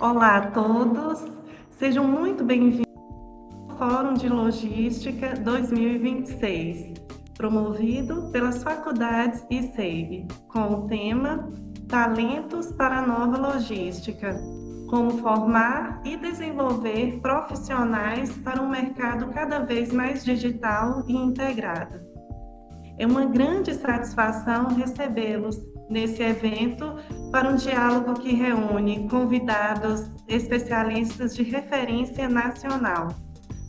Olá a todos, sejam muito bem-vindos ao Fórum de Logística 2026, promovido pelas faculdades ICEIB, com o tema Talentos para a Nova Logística, como formar e desenvolver profissionais para um mercado cada vez mais digital e integrado. É uma grande satisfação recebê-los nesse evento para um diálogo que reúne convidados especialistas de referência nacional,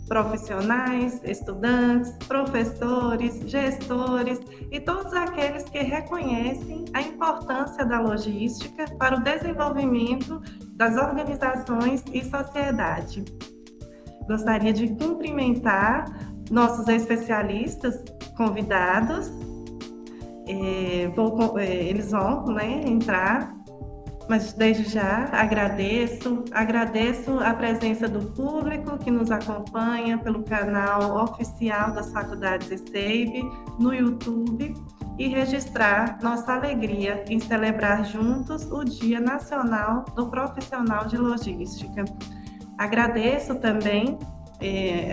profissionais, estudantes, professores, gestores e todos aqueles que reconhecem a importância da logística para o desenvolvimento das organizações e sociedade. Gostaria de cumprimentar nossos especialistas convidados. Eles vão, entrar, mas desde já agradeço a presença do público que nos acompanha pelo canal oficial das faculdades ICEIB no YouTube e registrar nossa alegria em celebrar juntos o Dia Nacional do Profissional de Logística. Agradeço também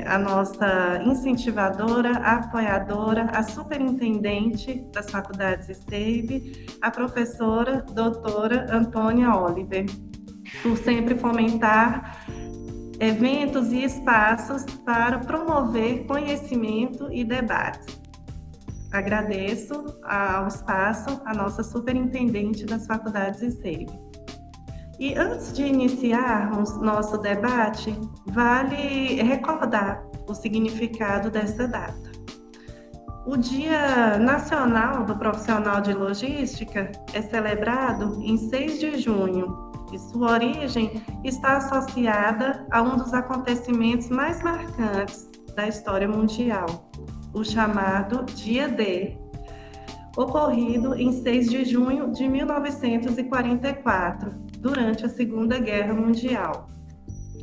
a nossa incentivadora, a apoiadora, a superintendente das faculdades ICEIB, a professora doutora Antônia Oliver, por sempre fomentar eventos e espaços para promover conhecimento e debate. Agradeço ao espaço a nossa superintendente das faculdades ICEIB. E antes de iniciarmos nosso debate, vale recordar o significado dessa data. O Dia Nacional do Profissional de Logística é celebrado em 6 de junho e sua origem está associada a um dos acontecimentos mais marcantes da história mundial, o chamado Dia D, ocorrido em 6 de junho de 1944, durante a Segunda Guerra Mundial.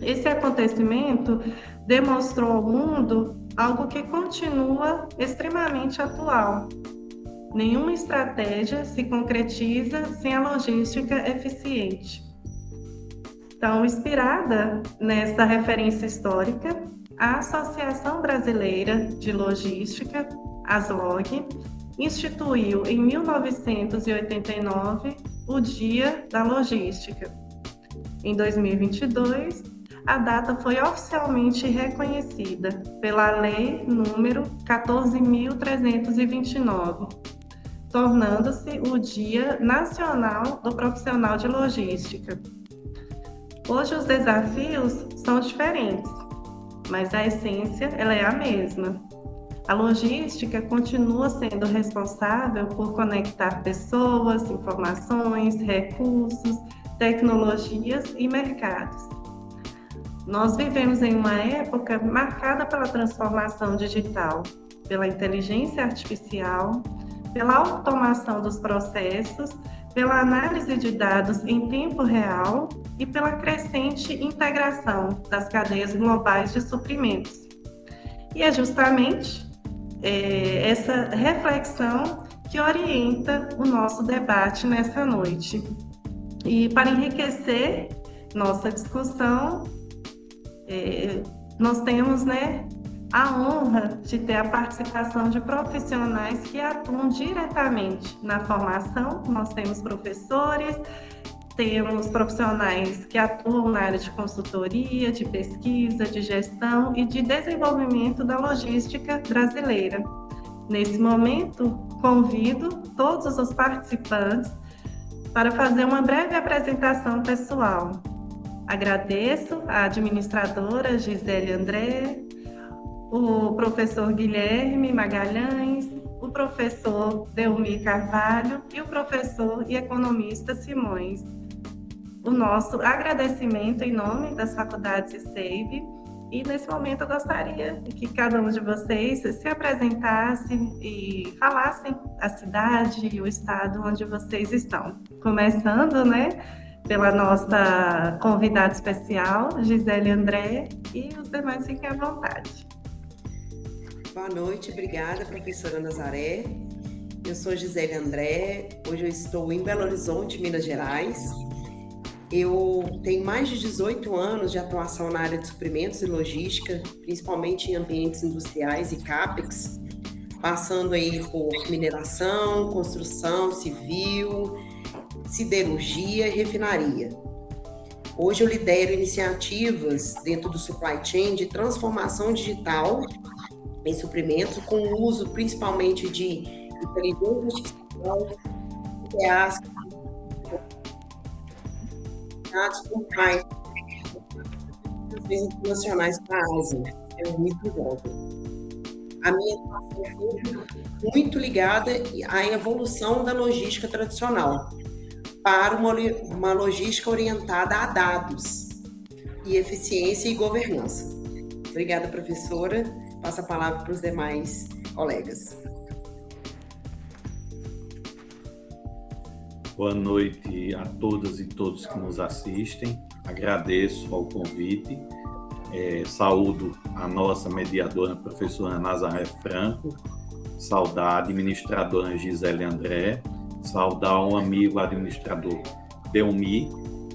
Esse acontecimento demonstrou ao mundo algo que continua extremamente atual. Nenhuma estratégia se concretiza sem a logística eficiente. Então, inspirada nessa referência histórica, a Associação Brasileira de Logística, ASLOG, instituiu em 1989 o Dia da Logística. Em 2022, a data foi oficialmente reconhecida pela Lei número 14.329, tornando-se o Dia Nacional do Profissional de Logística. Hoje os desafios são diferentes, mas a essência ela é a mesma. A logística continua sendo responsável por conectar pessoas, informações, recursos, tecnologias e mercados. Nós vivemos em uma época marcada pela transformação digital, pela inteligência artificial, pela automação dos processos, pela análise de dados em tempo real e pela crescente integração das cadeias globais de suprimentos. E é justamente essa reflexão que orienta o nosso debate nessa noite. E para enriquecer nossa discussão, nós temos a honra de ter a participação de profissionais que atuam diretamente na formação. Nós temos professores, temos profissionais que atuam na área de consultoria, de pesquisa, de gestão e de desenvolvimento da logística brasileira. Nesse momento, convido todos os participantes para fazer uma breve apresentação pessoal. Agradeço a administradora Gisele André, o professor Guilherme Magalhães, o professor Delmir Carvalho e o professor e economista Simões. O nosso agradecimento em nome das faculdades ICEIB, e nesse momento eu gostaria que cada um de vocês se apresentasse e falassem a cidade e o estado onde vocês estão. Começando, pela nossa convidada especial, Gisele André, e os demais fiquem à vontade. Boa noite, obrigada, professora Nazaré. Eu sou Gisele André, hoje eu estou em Belo Horizonte, Minas Gerais. Eu tenho mais de 18 anos de atuação na área de suprimentos e logística, principalmente em ambientes industriais e CAPEX, passando aí por mineração, construção civil, siderurgia e refinaria. Hoje eu lidero iniciativas dentro do supply chain de transformação digital em suprimentos, com o uso principalmente de inteligência artificial, IaaS, dados com mais internacionais para a Ásia. É muito bom. A minha atuação é muito ligada à evolução da logística tradicional para uma logística orientada a dados e eficiência e governança. Obrigada, professora. Passo a palavra para os demais colegas. Boa noite a todas e todos que nos assistem. Agradeço ao convite. Saúdo a nossa mediadora, professora Nazaré Franco. Saudar a administradora Gisele André. Saudar um amigo administrador Delmi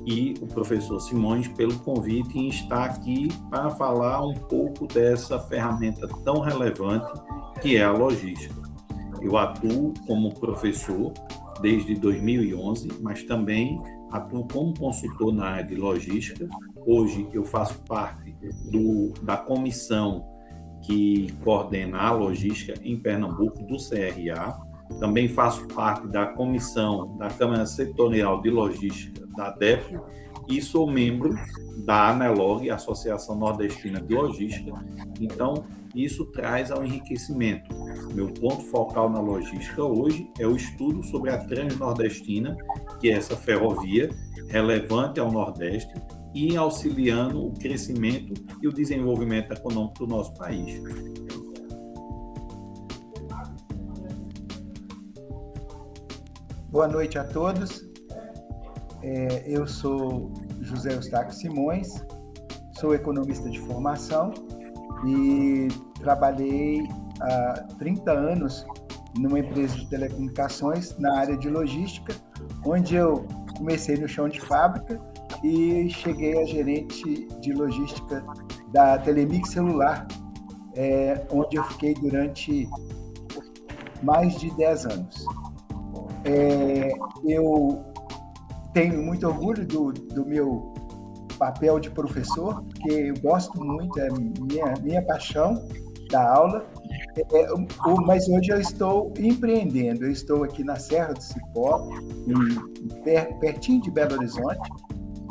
e o professor Simões pelo convite em estar aqui para falar um pouco dessa ferramenta tão relevante que é a logística. Eu atuo como professor desde 2011, mas também atuo como consultor na área de logística. Hoje eu faço parte da comissão que coordena a logística em Pernambuco, do CRA. Também faço parte da comissão da Câmara Setorial de Logística da ADEP e sou membro da ANELOG, Associação Nordestina de Logística. Então, isso traz ao enriquecimento. Meu ponto focal na logística hoje é o estudo sobre a Transnordestina, que é essa ferrovia relevante ao Nordeste e auxiliando o crescimento e o desenvolvimento econômico do nosso país. Boa noite a todos. Eu sou José Eustáquio Simões, sou economista de formação e trabalhei há 30 anos numa empresa de telecomunicações na área de logística, onde eu comecei no chão de fábrica e cheguei a gerente de logística da Telemix Celular, onde eu fiquei durante mais de 10 anos. Eu tenho muito orgulho do meu papel de professor, porque eu gosto muito, é minha paixão da aula, mas hoje eu estou empreendendo. Eu estou aqui na Serra do Cipó, pertinho de Belo Horizonte,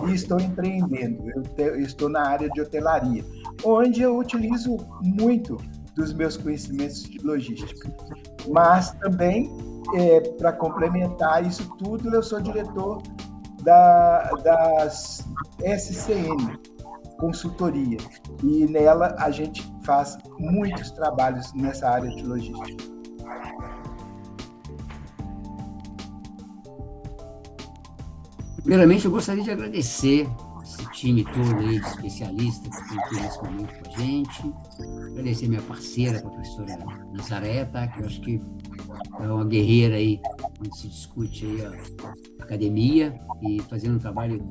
e estou empreendendo. Eu estou na área de hotelaria, onde eu utilizo muito dos meus conhecimentos de logística. Mas também, para complementar isso tudo, eu sou diretor das SCN, consultoria, e nela a gente faz muitos trabalhos nessa área de logística. Primeiramente, eu gostaria de agradecer esse time todo aí de especialistas que estão aqui nesse momento com a gente, agradecer minha parceira, a professora Nazaré, tá? Que eu acho que é uma guerreira aí, onde se discute aí a academia e fazendo um trabalho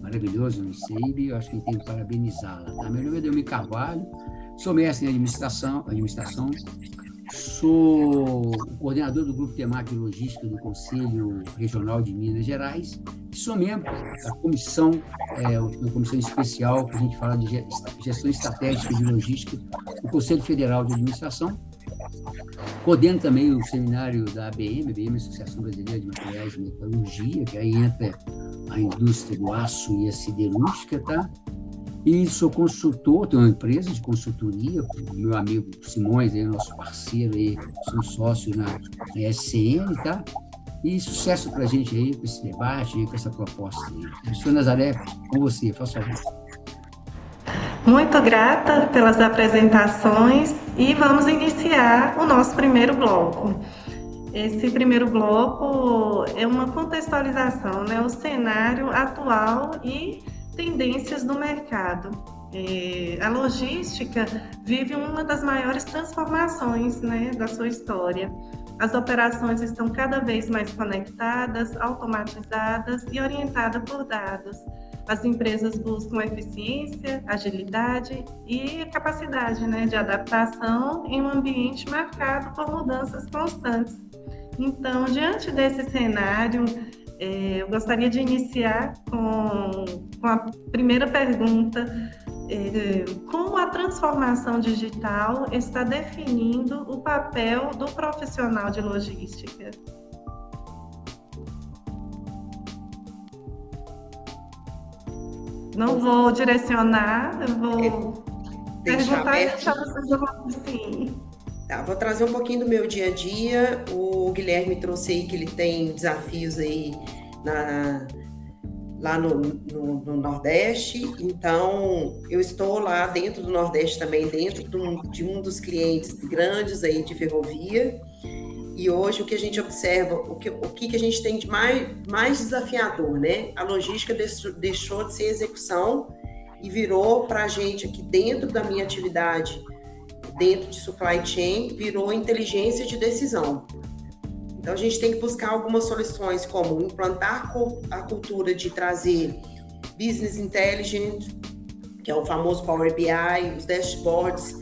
maravilhoso no ICEIB. Eu acho que tem que parabenizá-la, tá? Meu nome é Delmi Carvalho, sou mestre em administração, sou o coordenador do Grupo Temático de Logística do Conselho Regional de Minas Gerais e sou membro da comissão, uma comissão especial que a gente fala de gestão estratégica de logística do Conselho Federal de Administração. Coordeno também o seminário da ABM, Associação Brasileira de Materiais e Metalurgia, que aí entra a indústria do aço e a siderúrgica, tá? E sou consultor, tenho uma empresa de consultoria, com o meu amigo Simões, aí, nosso parceiro, aí, somos sócios na SCN, tá? E sucesso para a gente aí, com esse debate, aí, com essa proposta aí. Professor Nazaré, com você, faça favor. Muito grata pelas apresentações e vamos iniciar o nosso primeiro bloco. Esse primeiro bloco é uma contextualização, né? O cenário atual e tendências do mercado. A logística vive uma das maiores transformações, né, da sua história. As operações estão cada vez mais conectadas, automatizadas e orientadas por dados. as empresas buscam eficiência, agilidade e capacidade, né, de adaptação em um ambiente marcado por mudanças constantes. Então, diante desse cenário, eu gostaria de iniciar com a primeira pergunta: como a transformação digital está definindo o papel do profissional de logística? Não vou direcionar, eu vou perguntar e deixar vocês assim. Tá, vou trazer um pouquinho do meu dia a dia. O Guilherme trouxe aí que ele tem desafios aí lá no Nordeste. Então, eu estou lá dentro do Nordeste também, dentro de um dos clientes grandes aí de ferrovia. E hoje o que a gente observa, o que a gente tem de mais desafiador, né? A logística deixou de ser execução e virou para a gente aqui dentro da minha atividade, dentro de supply chain, virou inteligência de decisão. Então a gente tem que buscar algumas soluções, como implantar a cultura de trazer business intelligence, que é o famoso Power BI, os dashboards,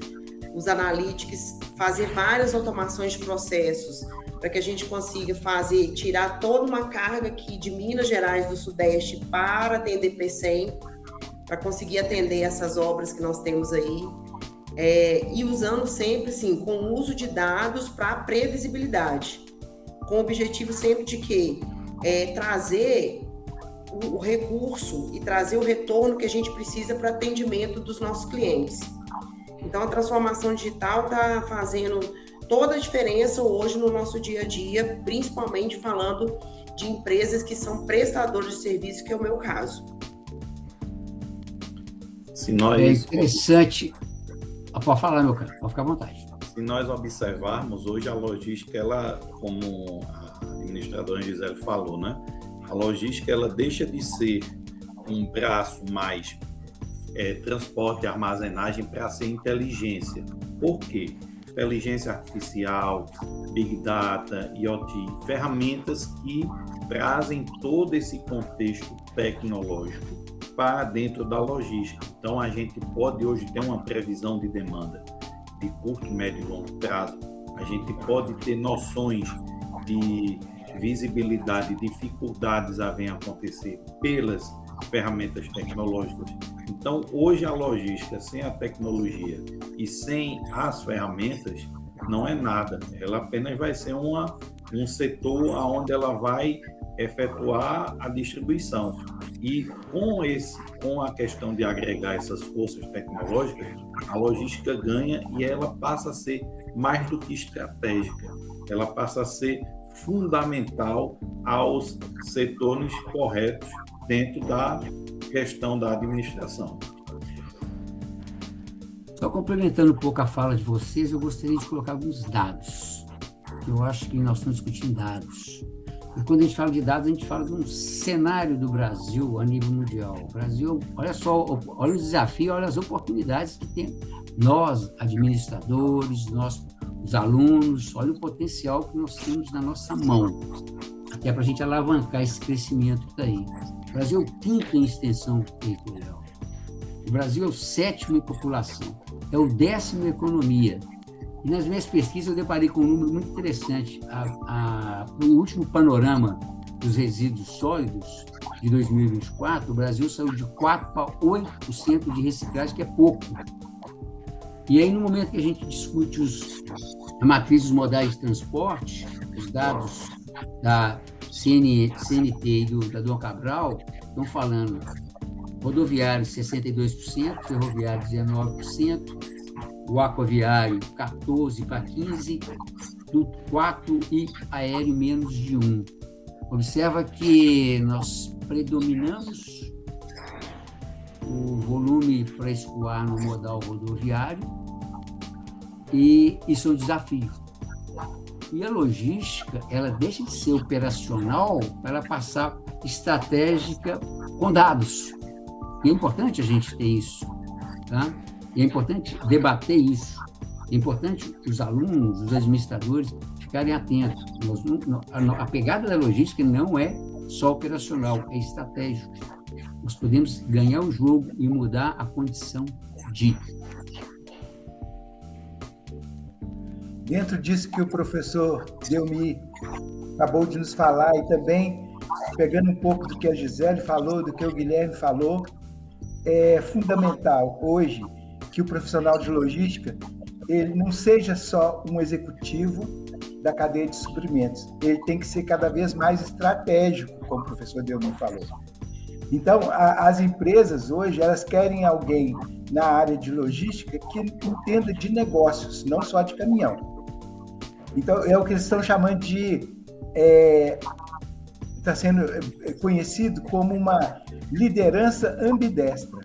os analytics, fazer várias automações de processos para que a gente consiga tirar toda uma carga aqui de Minas Gerais do Sudeste para atender P100, para conseguir atender essas obras que nós temos aí, e usando sempre, assim, com o uso de dados para previsibilidade, com o objetivo sempre de que trazer o recurso e trazer o retorno que a gente precisa para atendimento dos nossos clientes. Então, a transformação digital está fazendo toda a diferença hoje no nosso dia a dia, principalmente falando de empresas que são prestadores de serviço, que é o meu caso. É interessante. Pode falar, meu cara, pode ficar à vontade. Se nós observarmos, hoje a logística, ela, como a administradora Gisele falou, né? A logística, ela deixa de ser um braço mais transporte e armazenagem para ser inteligência. Por quê? Inteligência artificial, Big Data, IoT, ferramentas que trazem todo esse contexto tecnológico para dentro da logística. Então, a gente pode hoje ter uma previsão de demanda de curto, médio e longo prazo. A gente pode ter noções de visibilidade, dificuldades a venham acontecer pelas ferramentas tecnológicas. Então, hoje a logística sem a tecnologia e sem as ferramentas não é nada. Ela apenas vai ser um setor onde ela vai efetuar a distribuição. E com a questão de agregar essas forças tecnológicas, a logística ganha e ela passa a ser mais do que estratégica. Ela passa a ser fundamental aos setores corretos dentro da questão da administração. Só complementando um pouco a fala de vocês, eu gostaria de colocar alguns dados. Eu acho que nós estamos discutindo dados. E quando a gente fala de dados, a gente fala de um cenário do Brasil a nível mundial. O Brasil, olha só, olha o desafio, olha as oportunidades que tem. Nós, administradores, nós, os alunos, olha o potencial que nós temos na nossa mão, até para a gente alavancar esse crescimento que está aí. O Brasil é o quinto em extensão territorial. O Brasil é o 7º em população. É o 10º em economia. E nas minhas pesquisas eu deparei com um número muito interessante. No último panorama dos resíduos sólidos de 2024, o Brasil saiu de 4% para 8% de reciclagem, que é pouco. E aí, no momento que a gente discute a matriz dos modais de transporte, os dados da CNT e da Dom Cabral estão falando rodoviário 62%, ferroviário 19%, o aquaviário 14% para 15%, do 4% e aéreo menos de 1%. Observa que nós predominamos o volume para escoar no modal rodoviário e isso é um desafio. E a logística, ela deixa de ser operacional para ela passar estratégica com dados. E é importante a gente ter isso, tá? E é importante debater isso. É importante os alunos, os administradores ficarem atentos. A pegada da logística não é só operacional, é estratégico. Nós podemos ganhar o jogo e mudar a condição de. Dentro disso que o professor Delmi acabou de nos falar, e também pegando um pouco do que a Gisele falou, do que o Guilherme falou, é fundamental hoje que o profissional de logística ele não seja só um executivo da cadeia de suprimentos, ele tem que ser cada vez mais estratégico, como o professor Delmi falou. Então, as empresas hoje, elas querem alguém na área de logística que entenda de negócios, não só de caminhão. Então, é o que eles estão chamando de... está sendo conhecido como uma liderança ambidestra.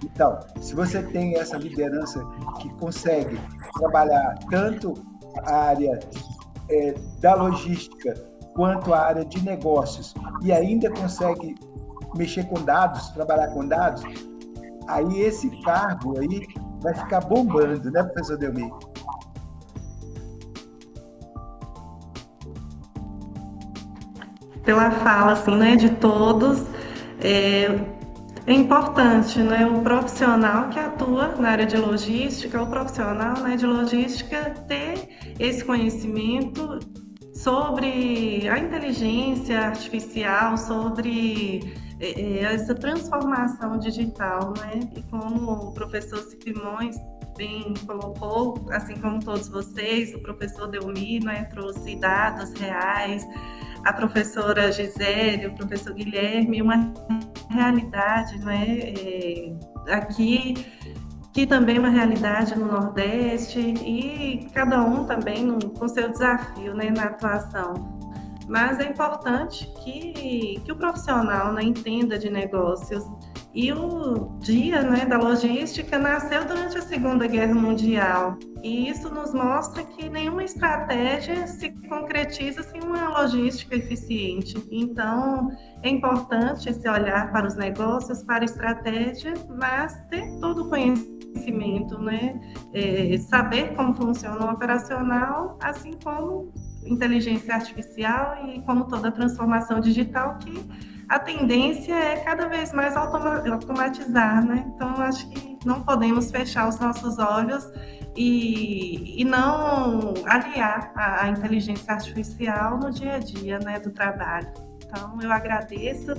Então, se você tem essa liderança que consegue trabalhar tanto a área da logística quanto a área de negócios e ainda consegue mexer com dados, trabalhar com dados, aí esse cargo aí vai ficar bombando, né, professor Delmi? Pela fala, assim, né, de todos, é importante, né, o profissional que atua na área de logística, o profissional, né, de logística ter esse conhecimento sobre a inteligência artificial, sobre essa transformação digital, né? E como o professor Simões bem colocou, assim como todos vocês, o professor Delmi, né, trouxe dados reais, a professora Gisele, o professor Guilherme, uma realidade, né, aqui, que também é uma realidade no Nordeste, e cada um também com seu desafio, né, na atuação. Mas é importante que o profissional, né, entenda de negócios. E o dia, né, da logística nasceu durante a Segunda Guerra Mundial. E isso nos mostra que nenhuma estratégia se concretiza sem uma logística eficiente. Então, é importante esse olhar para os negócios, para a estratégia, mas ter todo o conhecimento, né? Saber como funciona o operacional, assim como inteligência artificial e como toda a transformação digital, que a tendência é cada vez mais automatizar, né? Então, eu acho que não podemos fechar os nossos olhos e não aliar a inteligência artificial no dia a dia, né, do trabalho. Então, eu agradeço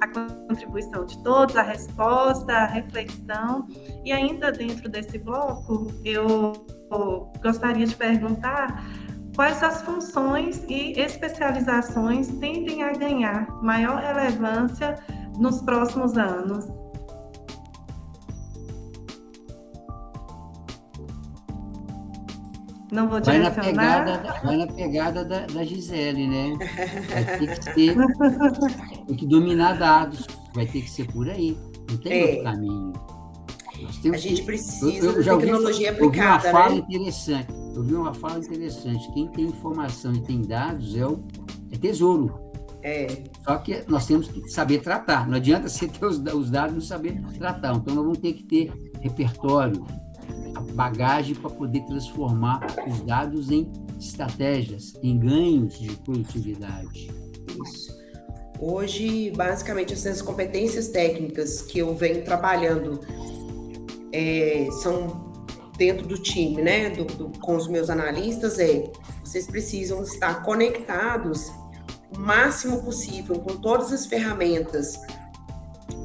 a contribuição de todos, a resposta, a reflexão. E ainda dentro desse bloco, eu gostaria de perguntar quais as funções e especializações tendem a ganhar maior relevância nos próximos anos. Não vou direcionar. Vai na pegada da Gisele, né? Tem que dominar dados, vai ter que ser por aí, não tem outro caminho. A gente precisa de tecnologia aplicada, Eu vi uma fala interessante. Quem tem informação e tem dados é tesouro. Só que nós temos que saber tratar. Não adianta você ter os dados e não saber tratar. Então, nós vamos ter que ter repertório, a bagagem para poder transformar os dados em estratégias, em ganhos de produtividade. Isso. Hoje, basicamente, essas competências técnicas que eu venho trabalhando são dentro do time, né, com os meus analistas, vocês precisam estar conectados o máximo possível com todas as ferramentas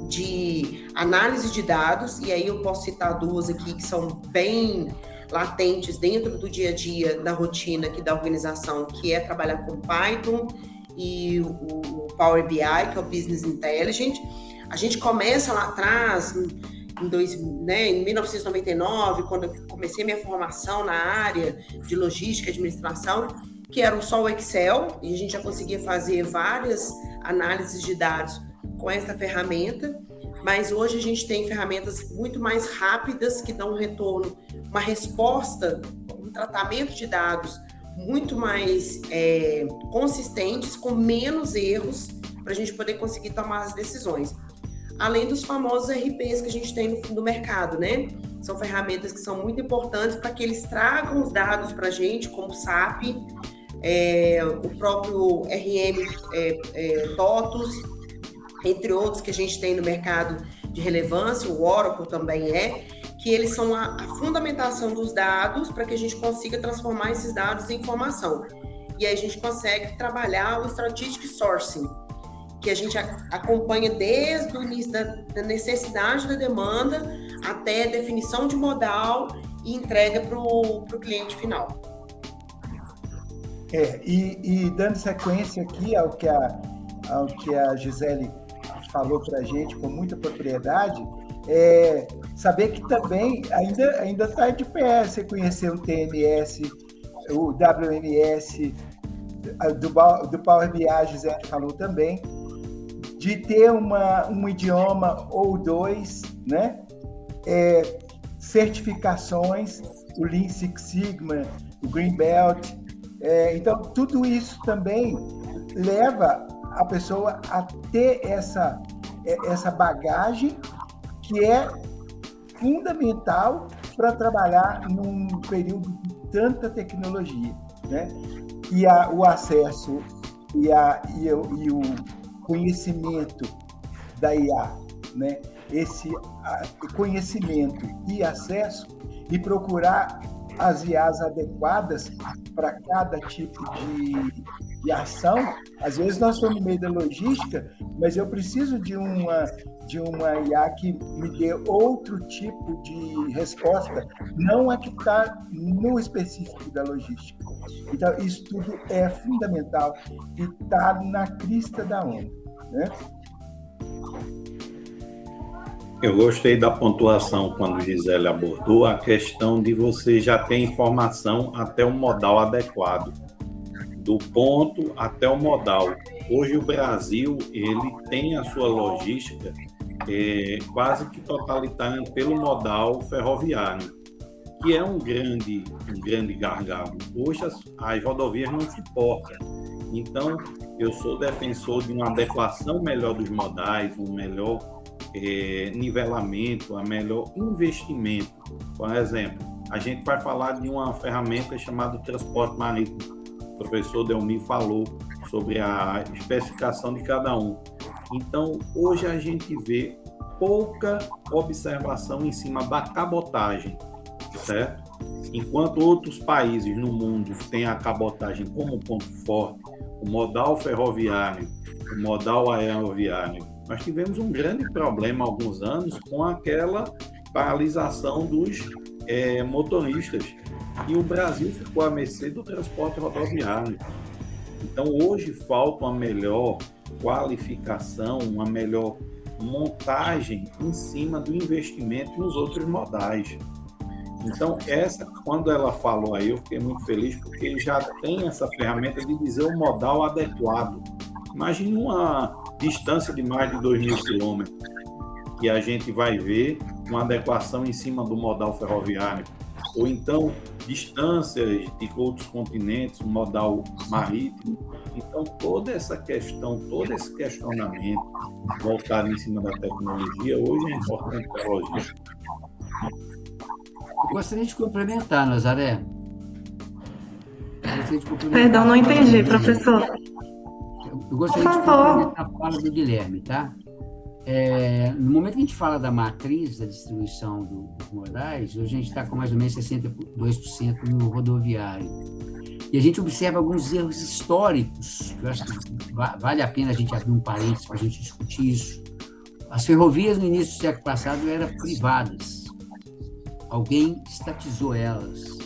de análise de dados, e aí eu posso citar duas aqui que são bem latentes dentro do dia a dia, da rotina aqui da organização, que é trabalhar com Python e o Power BI, que é o Business Intelligence. A gente começa lá atrás, em 1999, quando eu comecei minha formação na área de logística e administração, que era só o Excel, e a gente já conseguia fazer várias análises de dados com essa ferramenta, mas hoje a gente tem ferramentas muito mais rápidas que dão um retorno, uma resposta, um tratamento de dados muito mais consistentes, com menos erros, para a gente poder conseguir tomar as decisões. Além dos famosos RPs que a gente tem no mercado, né? São ferramentas que são muito importantes para que eles tragam os dados para a gente, como o SAP, o próprio RM TOTUS, entre outros que a gente tem no mercado de relevância, o Oracle também que eles são a fundamentação dos dados para que a gente consiga transformar esses dados em informação. E aí a gente consegue trabalhar o Strategic Sourcing, que a gente acompanha desde o início da necessidade da demanda até a definição de modal e entrega para o cliente final. E dando sequência aqui ao que a Gisele falou para a gente com muita propriedade, saber que também ainda está de pé você conhecer o TMS, o WMS, do Power BI, a Gisele falou também, de ter um idioma ou dois, né? Certificações, o Lean Six Sigma, o Green Belt. Então, tudo isso também leva a pessoa a ter essa bagagem que é fundamental para trabalhar num período de tanta tecnologia, né? E o acesso e o conhecimento da IA, né? Esse conhecimento e acesso, e procurar as IAs adequadas para cada tipo de ação. Às vezes nós estamos no meio da logística, mas eu preciso de uma IA que me dê outro tipo de resposta, não a que está no específico da logística. Então, isso tudo é fundamental e está na crista da onda, né? Eu gostei da pontuação quando Gisele abordou a questão de você já ter informação até o modal adequado, do ponto até o modal. Hoje o Brasil ele tem a sua logística quase que totalitária pelo modal ferroviário, que é um grande gargalo. Hoje as rodovias não suportam. Então, eu sou defensor de uma adequação melhor dos modais, um melhor nivelamento, a melhor investimento. Por exemplo, a gente vai falar de uma ferramenta chamada transporte marítimo. O professor Delmir falou sobre a especificação de cada um. Então, hoje a gente vê pouca observação em cima da cabotagem, certo? Enquanto outros países no mundo têm a cabotagem como ponto forte, o modal ferroviário, o modal aeroviário, nós tivemos um grande problema há alguns anos com aquela paralisação dos motoristas. E o Brasil ficou à mercê do transporte rodoviário. Então, hoje falta uma melhor qualificação, uma melhor montagem em cima do investimento nos outros modais. Então, quando ela falou aí, eu fiquei muito feliz, porque já tem essa ferramenta de dizer o modal adequado. Imagine uma distância de mais de 2.000 quilômetros, que a gente vai ver uma adequação em cima do modal ferroviário, ou então distâncias de outros continentes, o modal marítimo. Então, toda essa questão, todo esse questionamento voltado em cima da tecnologia, hoje é importante para a logística. Eu gostaria de complementar, Nazaré. Perdão, não entendi, professor. Eu gostaria de complementar a fala do Guilherme, tá? No momento que a gente fala da matriz da distribuição dos modais, hoje a gente está com mais ou menos 62% no rodoviário. E a gente observa alguns erros históricos, que eu acho que vale a pena a gente abrir um parênteses para a gente discutir isso. As ferrovias no início do século passado eram privadas. Alguém estatizou elas.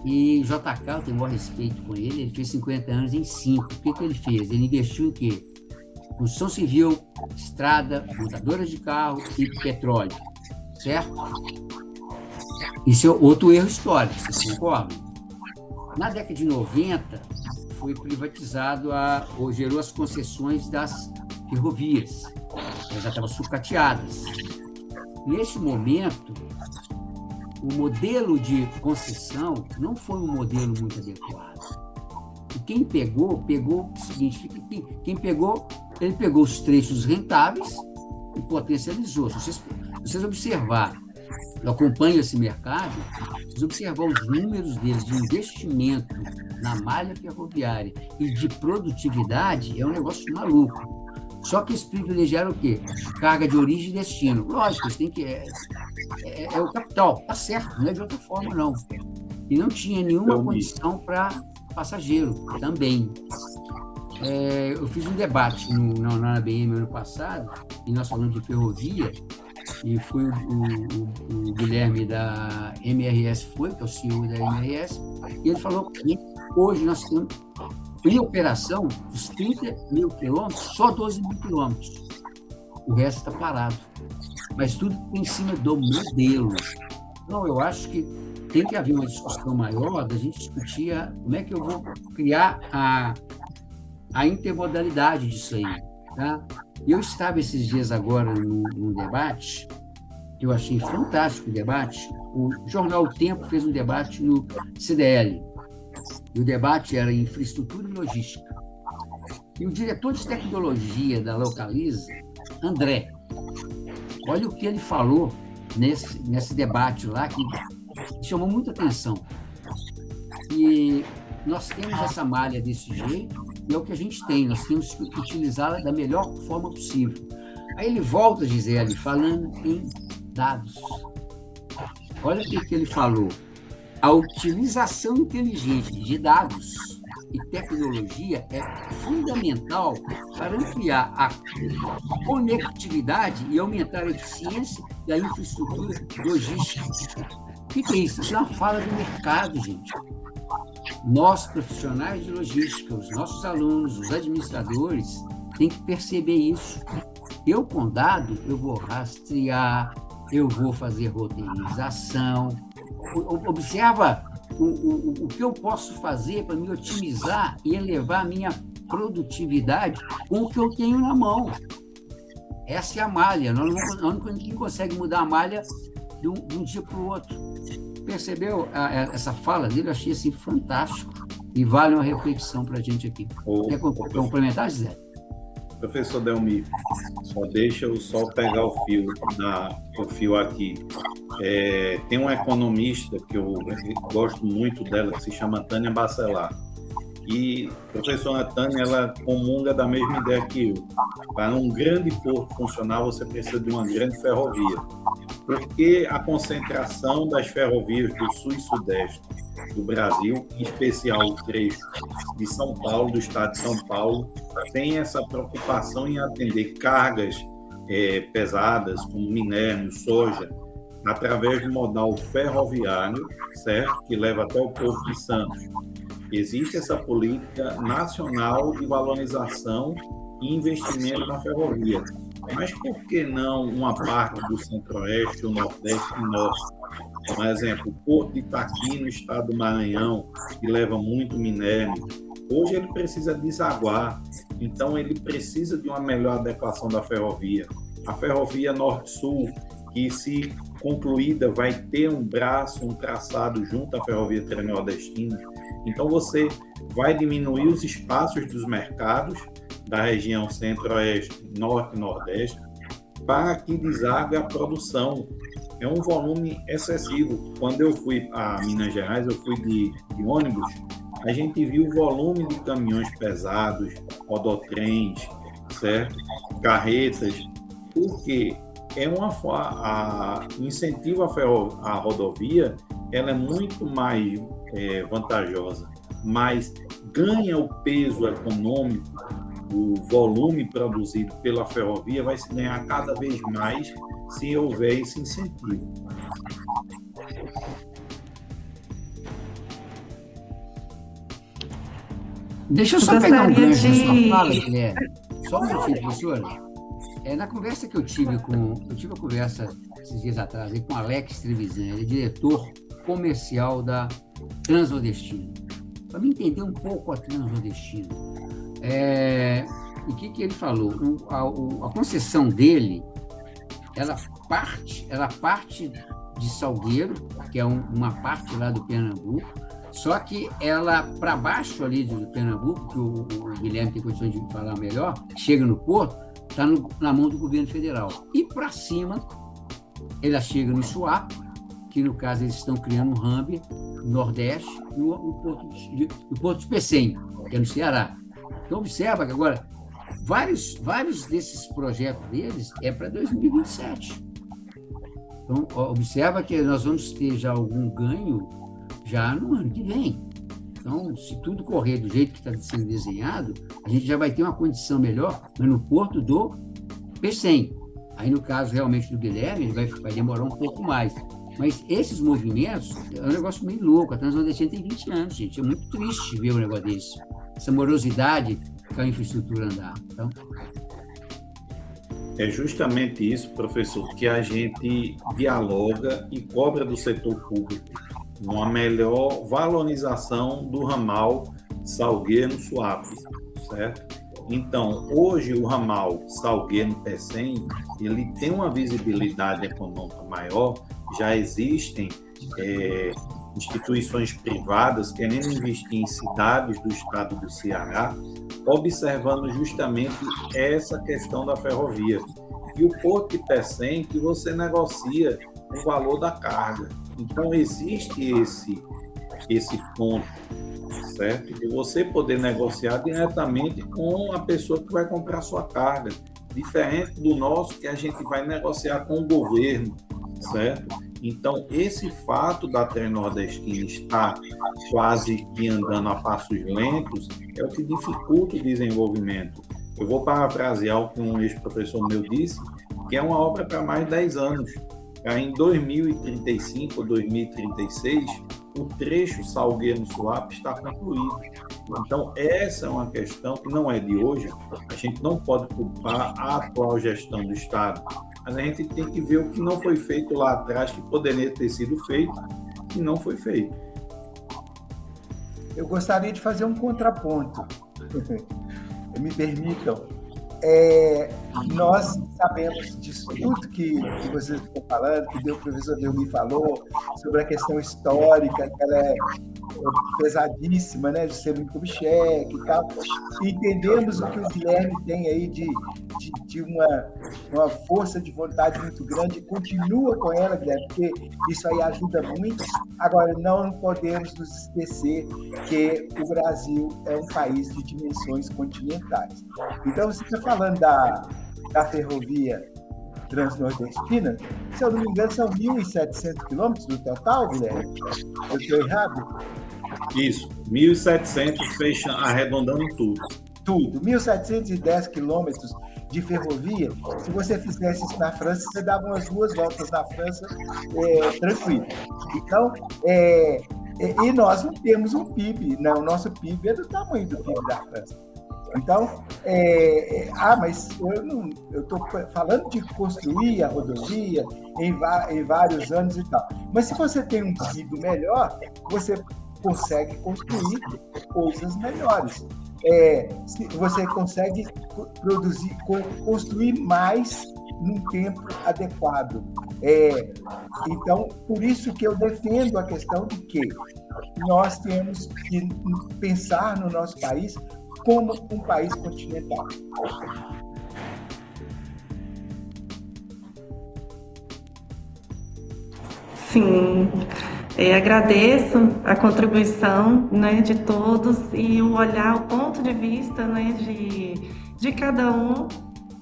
E JK, eu tenho o maior respeito com ele fez 50 anos em 5. O que ele fez? Ele investiu em quê? Construção civil, estrada, montadoras de carro e petróleo, certo? Isso é outro erro histórico, vocês concordam? Na década de 90, foi privatizado ou gerou as concessões das ferrovias. Elas já estavam sucateadas. Neste momento, o modelo de concessão não foi um modelo muito adequado. E quem pegou o seguinte, ele pegou os trechos rentáveis e potencializou. Se vocês observarem, eu acompanho esse mercado, se observar os números deles de investimento na malha ferroviária e de produtividade, é um negócio maluco. Só que eles privilegiaram o quê? Carga de origem e destino. Lógico, eles têm que... É o capital, tá certo, não é de outra forma, não. E não tinha nenhuma condição para passageiro também. Eu fiz um debate na ABM ano passado, e nós falamos de ferrovia, e foi o Guilherme da MRS, que é o CEO da MRS, e ele falou que hoje nós temos, em operação, os 30 mil quilômetros, só 12 mil quilômetros. O resto está parado. Mas tudo em cima do modelo. Então, eu acho que tem que haver uma discussão maior da gente discutir como é que eu vou criar a intermodalidade disso aí. Tá? Eu estava esses dias agora num debate, que eu achei fantástico o debate. O jornal O Tempo fez um debate no CDL. E o debate era infraestrutura e logística. E o diretor de tecnologia da Localiza, André, olha o que ele falou nesse debate lá, que chamou muita atenção. E nós temos essa malha desse jeito, e é o que a gente tem, nós temos que utilizá-la da melhor forma possível. Aí ele volta, Gisele, falando em dados. Olha o que ele falou. A utilização inteligente de dados e tecnologia é fundamental para ampliar a conectividade e aumentar a eficiência da infraestrutura logística. O que é isso? Isso é uma fala do mercado, gente. Nós, profissionais de logística, os nossos alunos, os administradores, têm que perceber isso. Eu, com dado, eu vou rastrear, eu vou fazer roteirização. Observa o que eu posso fazer para me otimizar e elevar a minha produtividade com o que eu tenho na mão. Essa é a malha. Ninguém consegue mudar a malha de um dia para o outro. Percebeu essa fala dele? Eu achei assim fantástico e vale uma reflexão para a gente aqui. Quer complementar, Zé? Professor Delmir, só deixa eu só pegar o fio aqui. Tem uma economista que eu gosto muito dela, que se chama Tânia Bacelar. E a professora Tânia, ela comunga da mesma ideia que eu. Para um grande porto funcional, você precisa de uma grande ferrovia. Porque a concentração das ferrovias do sul e sudeste do Brasil, em especial o trecho de São Paulo, do estado de São Paulo, tem essa preocupação em atender cargas pesadas, como minério, soja, através do modal ferroviário, certo? Que leva até o Porto de Santos. Existe essa política nacional de valorização e investimento na ferrovia. Mas por que não uma parte do Centro-Oeste, o Nordeste e Norte? Por exemplo, o Porto de Itaqui, no estado do Maranhão, que leva muito minério, hoje ele precisa desaguar, então ele precisa de uma melhor adequação da ferrovia. A ferrovia Norte-Sul, que se concluída vai ter um traçado junto à ferrovia Transnordestina, então você vai diminuir os espaços dos mercados da região Centro-Oeste, Norte e Nordeste, para que desague a produção. É um volume excessivo. Quando eu fui a Minas Gerais, eu fui de ônibus, a gente viu o volume de caminhões pesados, rodotrens, certo? Carretas, porque incentivo à rodovia, ela é muito mais vantajosa, mas ganha o peso econômico, o volume produzido pela ferrovia vai se ganhar cada vez mais se houver esse incentivo. Deixa eu só pegar um gancho na sua fala, Guilherme. Só um minutinho, professora. Na conversa que eu tive a conversa esses dias atrás aí, com o Alex Trevisan, ele é diretor comercial da Transnordestina, para me entender um pouco a Transnordestina. E o que ele falou? A concessão dele, ela parte de Salgueiro, que é uma parte lá do Pernambuco, só que ela, para baixo ali do Pernambuco, que o Guilherme tem condições de falar melhor, chega no porto, está na mão do governo federal. E para cima, ela chega no Suape, que, no caso, eles estão criando um hub no Nordeste, no Porto de Pecém, que é no Ceará. Então, observa que agora, vários desses projetos deles é para 2027. Então, observa que nós vamos ter já algum ganho já no ano que vem. Então, se tudo correr do jeito que está sendo desenhado, a gente já vai ter uma condição melhor, mas no Porto do Pecém. Aí, no caso, realmente, do Guilherme, ele vai demorar um pouco mais. Mas esses movimentos é um negócio meio louco. A Transnordestina tem 20 anos, gente. É muito triste ver um negócio desse. Essa morosidade que a infraestrutura andar. Então... É justamente isso, professor, que a gente dialoga e cobra do setor público uma melhor valorização do ramal Salgueiro-Suape, certo? Então, hoje o ramal Salgueiro-Pecém, ele tem uma visibilidade econômica maior, já existem instituições privadas querendo investir em cidades do estado do Ceará, observando justamente essa questão da ferrovia. E o Porto de Pecém, que você negocia o valor da carga. Então, existe esse ponto, certo? De você poder negociar diretamente com a pessoa que vai comprar sua carga. Diferente do nosso, que a gente vai negociar com o governo, certo? Então, esse fato da Transnordestina estar quase que andando a passos lentos é o que dificulta o desenvolvimento. Eu vou parafrasear o que um ex-professor meu disse, que é uma obra para mais de 10 anos. Em 2035 ou 2036, o trecho Salgueiro-Suape está concluído. Então, essa é uma questão que não é de hoje. A gente não pode culpar a atual gestão do Estado, mas a gente tem que ver o que não foi feito lá atrás, que poderia ter sido feito e não foi feito. Eu gostaria de fazer um contraponto. Me permitam. Nós sabemos disso tudo que vocês estão falando, que o professor Delmi falou, sobre a questão histórica, que ela é pesadíssima, né, de ser muito Kubitschek e tal. E entendemos o que o Guilherme tem aí de uma força de vontade muito grande. Continua com ela, Guilherme, porque isso aí ajuda muito. Agora, não podemos nos esquecer que o Brasil é um país de dimensões continentais. Então, você está falando da ferrovia Transnordestina, se eu não me engano, são 1.700 quilômetros no total, Guilherme? Eu estou errado? Isso, 1.700, fechando, arredondando tudo. Tudo, 1.710 quilômetros de ferrovia. Se você fizesse isso na França, você dava umas 2 voltas na França tranquilo. Então, e nós não temos um PIB, não, o nosso PIB é do tamanho do PIB da França. Então, mas eu estou falando de construir a rodovia em vários anos e tal. Mas se você tem um PIB melhor, você consegue construir coisas melhores. Você consegue construir mais num tempo adequado. Então, por isso que eu defendo a questão de que nós temos que pensar no nosso país como um país continental. Sim, agradeço a contribuição, né, de todos e o olhar, o ponto de vista, né, de cada um,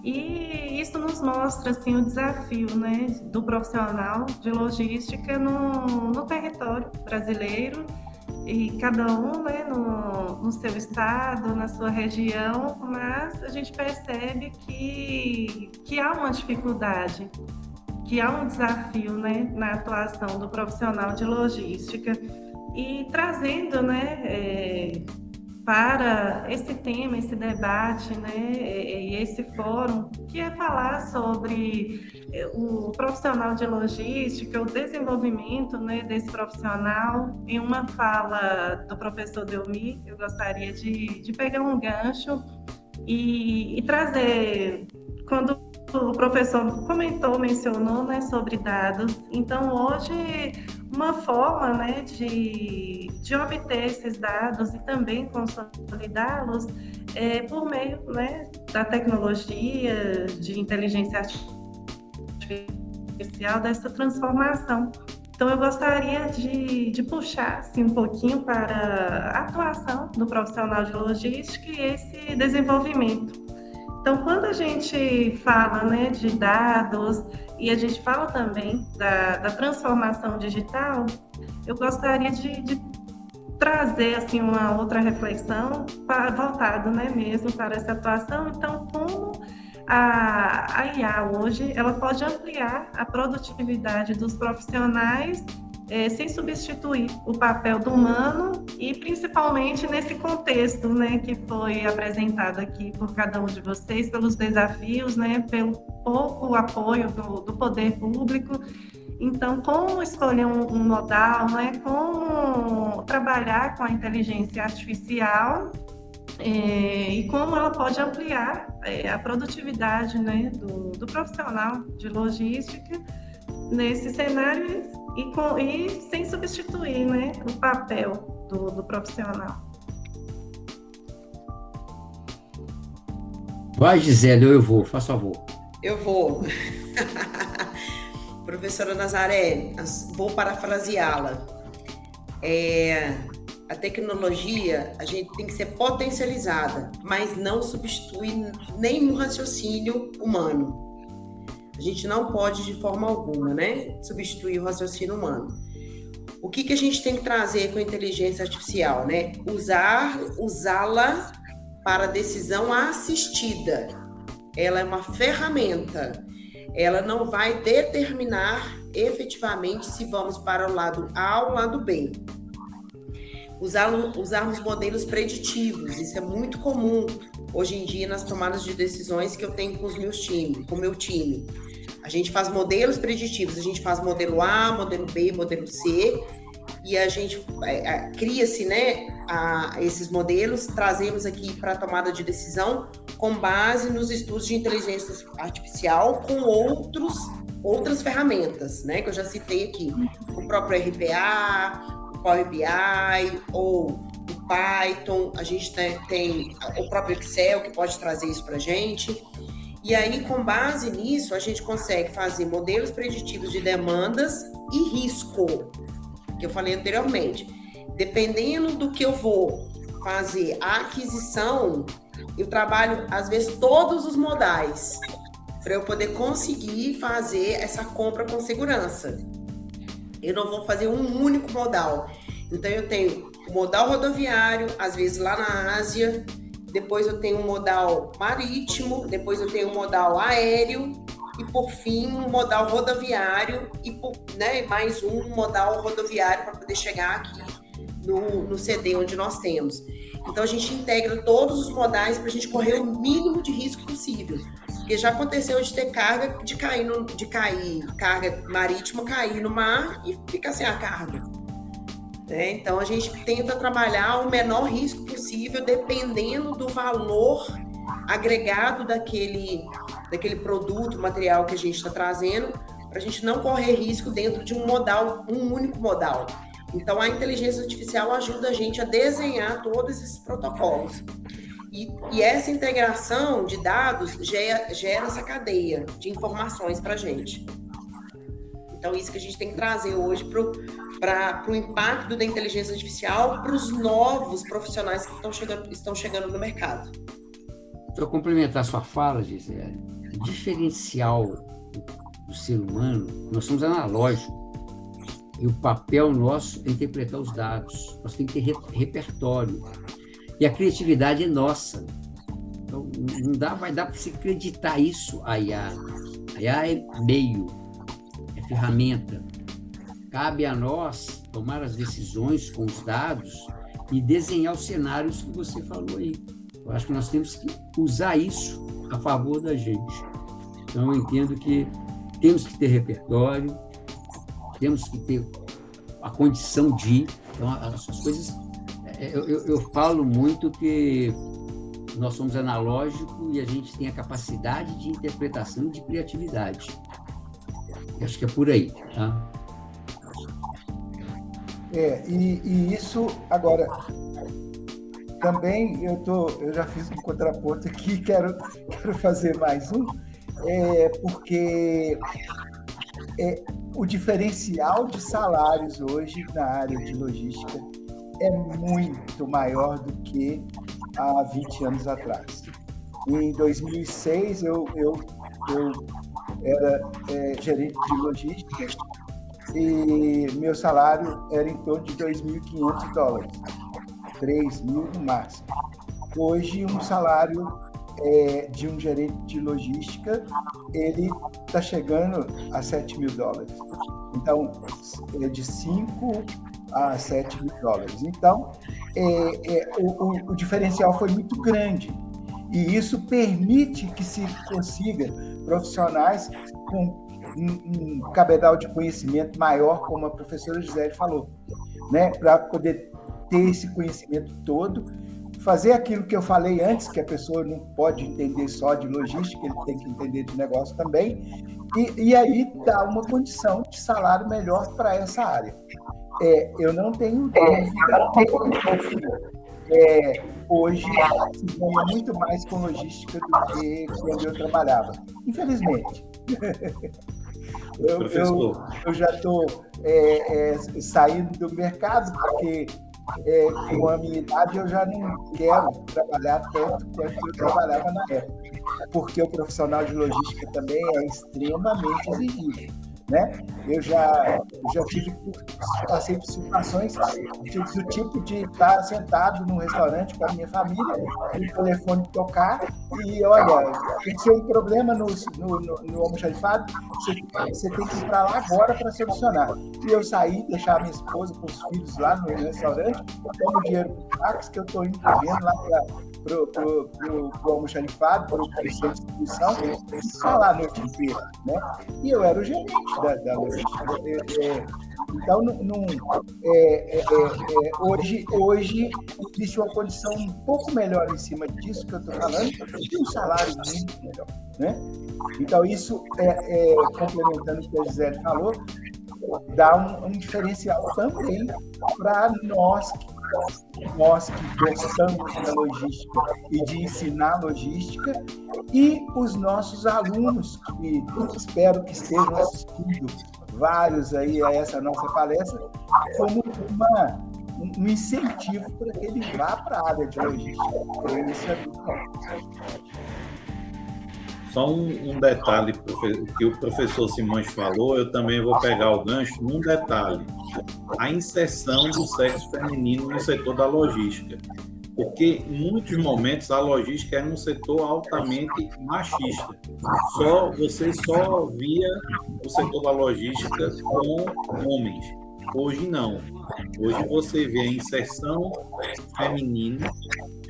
e isso nos mostra assim, o desafio, né, do profissional de logística no território brasileiro, e cada um, né, no seu estado, na sua região, mas a gente percebe que há uma dificuldade, que há um desafio, né, na atuação do profissional de logística, e trazendo, né, para esse tema, esse debate, né, e esse fórum, que é falar sobre o profissional de logística, o desenvolvimento, né, desse profissional. Em uma fala do professor Delmi, eu gostaria de pegar um gancho e trazer, quando o professor mencionou, né, sobre dados. Então, hoje, uma forma, né, de obter esses dados e também consolidá-los por meio, né, da tecnologia, de inteligência artificial, dessa transformação Então, eu gostaria de puxar assim, um pouquinho para a atuação do profissional de logística e esse desenvolvimento. Então, quando a gente fala, né, de dados e a gente fala também da transformação digital, eu gostaria de trazer assim, uma outra reflexão voltada, né, mesmo para essa atuação. Então, como a IA hoje ela pode ampliar a produtividade dos profissionais sem substituir o papel do humano e principalmente nesse contexto, né, que foi apresentado aqui por cada um de vocês, pelos desafios, né, pelo pouco apoio do poder público. Então, como escolher um modal, né, como trabalhar com a inteligência artificial e como ela pode ampliar a produtividade, né, do profissional de logística nesse cenário e sem substituir, né, o papel do profissional. Vai, Gisele, eu vou, faz favor. Eu vou. Professora Nazaré, vou parafraseá-la. A tecnologia, a gente tem que ser potencializada, mas não substitui nenhum raciocínio humano. A gente não pode, de forma alguma, né, substituir o raciocínio humano. O que a gente tem que trazer com a inteligência artificial, né? Usá-la para decisão assistida. Ela é uma ferramenta. Ela não vai determinar efetivamente se vamos para o lado A ou o lado B. Usarmos modelos preditivos, isso é muito comum hoje em dia nas tomadas de decisões que eu tenho com o meu time. A gente faz modelos preditivos, a gente faz modelo A, modelo B, modelo C, e a gente cria-se, né, esses modelos, trazemos aqui para a tomada de decisão com base nos estudos de inteligência artificial com outras ferramentas, né, que eu já citei aqui, o próprio RPA, o Power BI ou o Python, a gente tem o próprio Excel que pode trazer isso para a gente. E aí, com base nisso, a gente consegue fazer modelos preditivos de demandas e risco, que eu falei anteriormente. Dependendo do que eu vou fazer a aquisição, eu trabalho, às vezes, todos os modais para eu poder conseguir fazer essa compra com segurança. Eu não vou fazer um único modal. Então, eu tenho o modal rodoviário, às vezes lá na Ásia, depois eu tenho um modal marítimo, depois eu tenho um modal aéreo e, por fim, um modal rodoviário e mais um modal rodoviário para poder chegar aqui no CD onde nós temos. Então, a gente integra todos os modais para a gente correr o mínimo de risco possível. Porque já aconteceu de ter carga, de cair carga marítima, cair no mar e ficar sem a carga. Então, a gente tenta trabalhar o menor risco possível, dependendo do valor agregado daquele produto, material que a gente está trazendo, para a gente não correr risco dentro de um único modal. Então, a inteligência artificial ajuda a gente a desenhar todos esses protocolos. E essa integração de dados gera essa cadeia de informações para a gente. Então, isso que a gente tem que trazer hoje para o impacto da inteligência artificial para os novos profissionais que estão chegando no mercado. Para complementar sua fala, Gisele, o diferencial do ser humano, nós somos analógicos, e o papel nosso é interpretar os dados. Nós temos que ter repertório. E a criatividade é nossa. Então, vai dar para se acreditar isso à IA. A IA é meio, é ferramenta. Cabe a nós tomar as decisões com os dados e desenhar os cenários que você falou aí. Eu acho que nós temos que usar isso a favor da gente. Então, eu entendo que temos que ter repertório, temos que ter a condição de... Então, as coisas... Eu falo muito que nós somos analógicos e a gente tem a capacidade de interpretação e de criatividade. Eu acho que é por aí, tá? E isso, agora, também eu já fiz um contraponto aqui, quero fazer mais um, porque o diferencial de salários hoje na área de logística é muito maior do que há 20 anos atrás. Em 2006, eu era gerente de logística e meu salário era em torno de $2.500, 3.000 no máximo. Hoje, um salário de um gerente de logística, ele está chegando a $7.000. Então, de 5 a $7.000. Então, o diferencial foi muito grande. E isso permite que se consiga profissionais com um cabedal de conhecimento maior, como a professora Gisele falou, né? Para poder ter esse conhecimento todo, fazer aquilo que eu falei antes, que a pessoa não pode entender só de logística, ele tem que entender de negócio também, e aí dá uma condição de salário melhor para essa área. Eu não tenho dúvida. Hoje se ganha muito mais com logística do que quando eu trabalhava. Infelizmente. Eu já estou saindo do mercado, porque com a minha idade eu já não quero trabalhar tanto quanto eu trabalhava na época, porque o profissional de logística também é extremamente exigido, né? Eu já passei por situações do tipo de estar sentado num restaurante com a minha família, o telefone tocar e, olha, tem que ser um problema no almoxarifado, você tem que ir para lá agora para solucionar. E eu saí, deixar minha esposa com os filhos lá no restaurante, tomo dinheiro para o táxi que eu estou indo vendo lá para o almoxarifado, para o centro de distribuição, e ficar lá a noite inteira, né? E eu era o gerente da logística. Então, hoje existe uma condição um pouco melhor em cima disso que eu estou falando, e um salário muito melhor, né? Então, isso, complementando o que a Gisele falou, dá um diferencial também para nós que gostamos da logística e de ensinar logística, e os nossos alunos, que espero que estejam assistindo vários aí a essa nossa palestra, como um incentivo para que ele vá para a área de logística. Isso é muito bom. Só um detalhe que o professor Simões falou, eu também vou pegar o gancho num detalhe: a inserção do sexo feminino no setor da logística. Porque em muitos momentos a logística é um setor altamente machista. Você só via o setor da logística com homens. Hoje não. Hoje você vê a inserção feminina,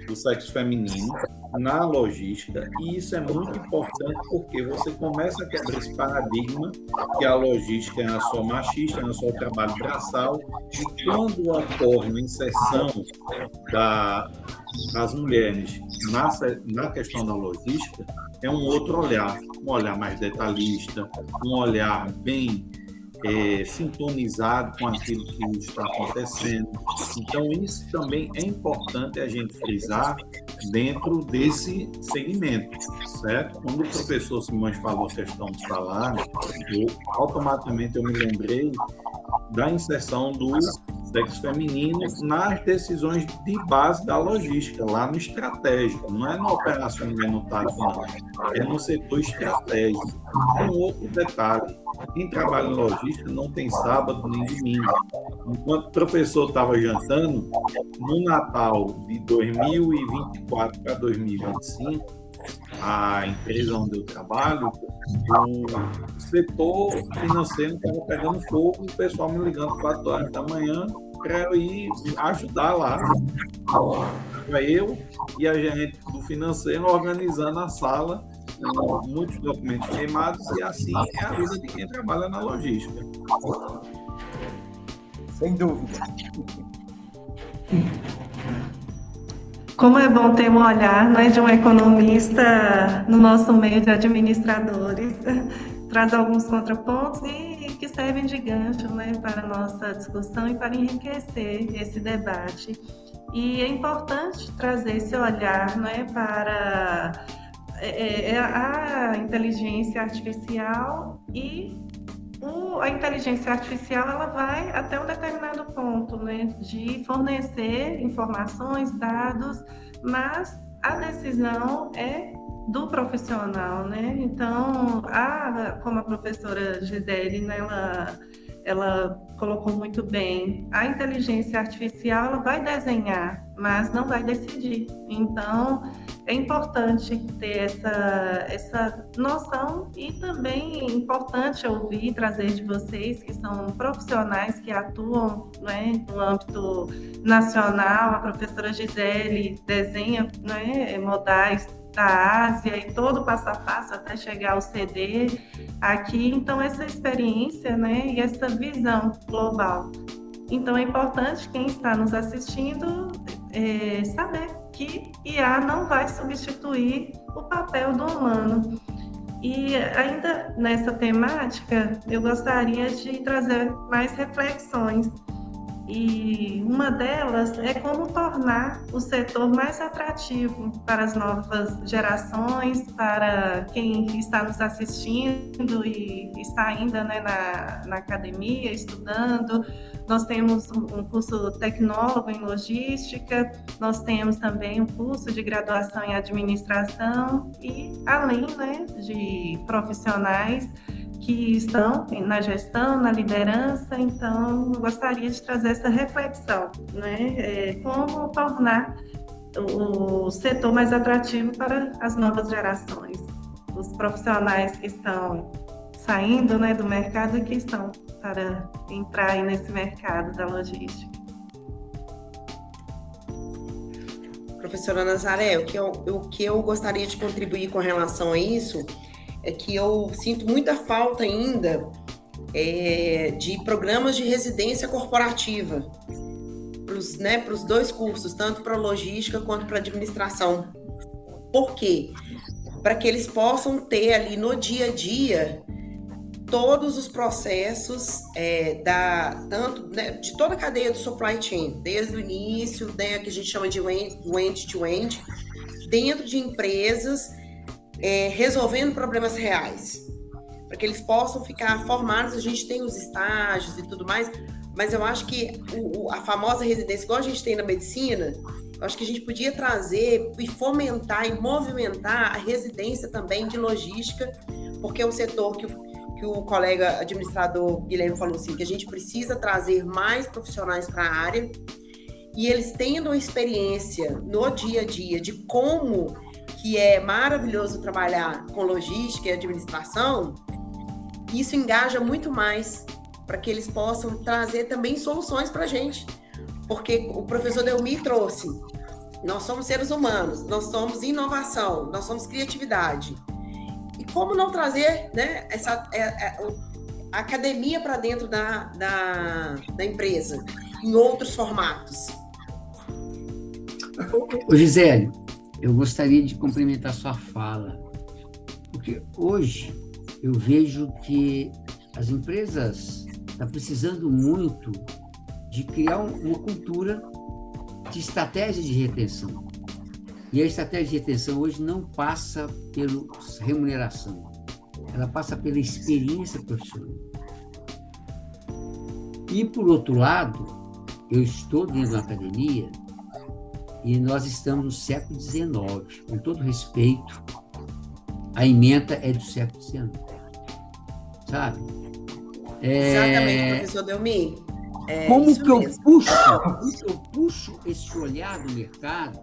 do sexo feminino, na logística, e isso é muito importante porque você começa a quebrar esse paradigma que a logística é só machista, é só o trabalho braçal, e quando ocorre a inserção das mulheres na questão da logística, é um outro olhar, um olhar mais detalhista, um olhar bem sintonizado com aquilo que está acontecendo. Então, isso também é importante a gente frisar dentro desse segmento, certo? Quando o professor Simões falou a questão do salário, automaticamente eu me lembrei da inserção do sexo feminino nas decisões de base da logística, lá no estratégico, não é no operacional, não é no tático, não, é no setor estratégico. Um outro detalhe: quem trabalha em logística não tem sábado nem domingo. Enquanto o professor estava jantando, no Natal de 2024 para 2025, a empresa onde eu trabalho, o setor financeiro estava pegando fogo, e o pessoal me ligando 4 horas da manhã para eu ir ajudar lá. Para eu e a gerente do financeiro organizando a sala, com muitos documentos queimados, e assim é a vida de quem trabalha na logística. Sem dúvida. Como é bom ter um olhar, né, de um economista no nosso meio de administradores, traz alguns contrapontos e que servem de gancho, né, para a nossa discussão e para enriquecer esse debate. E é importante trazer esse olhar, né, para a inteligência artificial e a inteligência artificial ela vai até um determinado ponto, né, de fornecer informações, dados, mas a decisão é do profissional, né? Então, como a professora Gisele, né, ela colocou muito bem, a inteligência artificial ela vai desenhar, mas não vai decidir. Então, é importante ter essa noção e também é importante ouvir e trazer de vocês que são profissionais que atuam, né, no âmbito nacional. A professora Gisele desenha, né, modais da Ásia e todo o passo a passo até chegar ao CD aqui. Então, essa experiência, né, e essa visão global. Então, é importante quem está nos assistindo saber que IA não vai substituir o papel do humano. E ainda nessa temática, eu gostaria de trazer mais reflexões. E uma delas é como tornar o setor mais atrativo para as novas gerações, para quem está nos assistindo e está ainda, né, na academia, estudando. Nós temos um curso tecnólogo em logística, nós temos também um curso de graduação em administração e além, né, de profissionais que estão na gestão, na liderança. Então, eu gostaria de trazer essa reflexão, né? Como tornar o setor mais atrativo para as novas gerações, os profissionais que estão saindo, né, do mercado e que estão para entrar aí nesse mercado da logística. Professora Nazaré, o que eu gostaria de contribuir com relação a isso é que eu sinto muita falta ainda de programas de residência corporativa para os dois cursos, tanto para logística quanto para administração. Por quê? Para que eles possam ter ali no dia a dia todos os processos tanto, né, de toda a cadeia do supply chain, desde o início, né, que a gente chama de end-to-end, dentro de empresas, resolvendo problemas reais, para que eles possam ficar formados. A gente tem os estágios e tudo mais, mas eu acho que a famosa residência, igual a gente tem na medicina, eu acho que a gente podia trazer e fomentar e movimentar a residência também de logística, porque é um setor que o colega administrador Guilherme falou assim, que a gente precisa trazer mais profissionais para a área, e eles tendo a experiência no dia a dia de como que é maravilhoso trabalhar com logística e administração, isso engaja muito mais para que eles possam trazer também soluções para a gente. Porque o professor Delmi trouxe, nós somos seres humanos, nós somos inovação, nós somos criatividade. E como não trazer, né, a academia para dentro da empresa, em outros formatos? Ô Gisele, eu gostaria de complementar sua fala, porque hoje eu vejo que as empresas estão precisando muito de criar uma cultura de estratégia de retenção. E a estratégia de retenção hoje não passa pela remuneração, ela passa pela experiência profissional. E, por outro lado, eu estou dentro da academia e nós estamos no século XIX. Com todo respeito, a ementa é do século XIX. Sabe? Exatamente, professor Delmi. Como que eu puxo esse olhar do mercado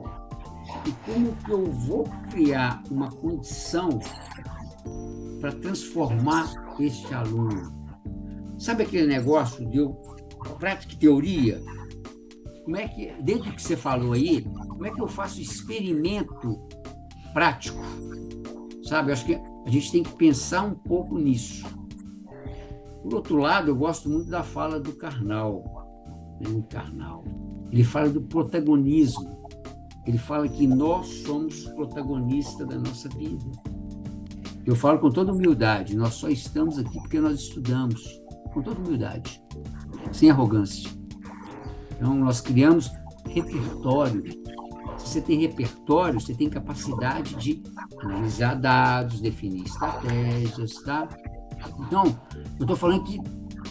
e como que eu vou criar uma condição para transformar este aluno? Sabe aquele negócio de prática e teoria? Como é que, dentro do que você falou aí, como é que eu faço experimento prático? Sabe, eu acho que a gente tem que pensar um pouco nisso. Por outro lado, eu gosto muito da fala do Karnal. Ele fala do protagonismo. Ele fala que nós somos protagonistas da nossa vida. Eu falo com toda humildade, nós só estamos aqui porque nós estudamos, com toda humildade, sem arrogância. Então, nós criamos repertório. Se você tem repertório, você tem capacidade de analisar dados, definir estratégias, tá? Então, eu estou falando que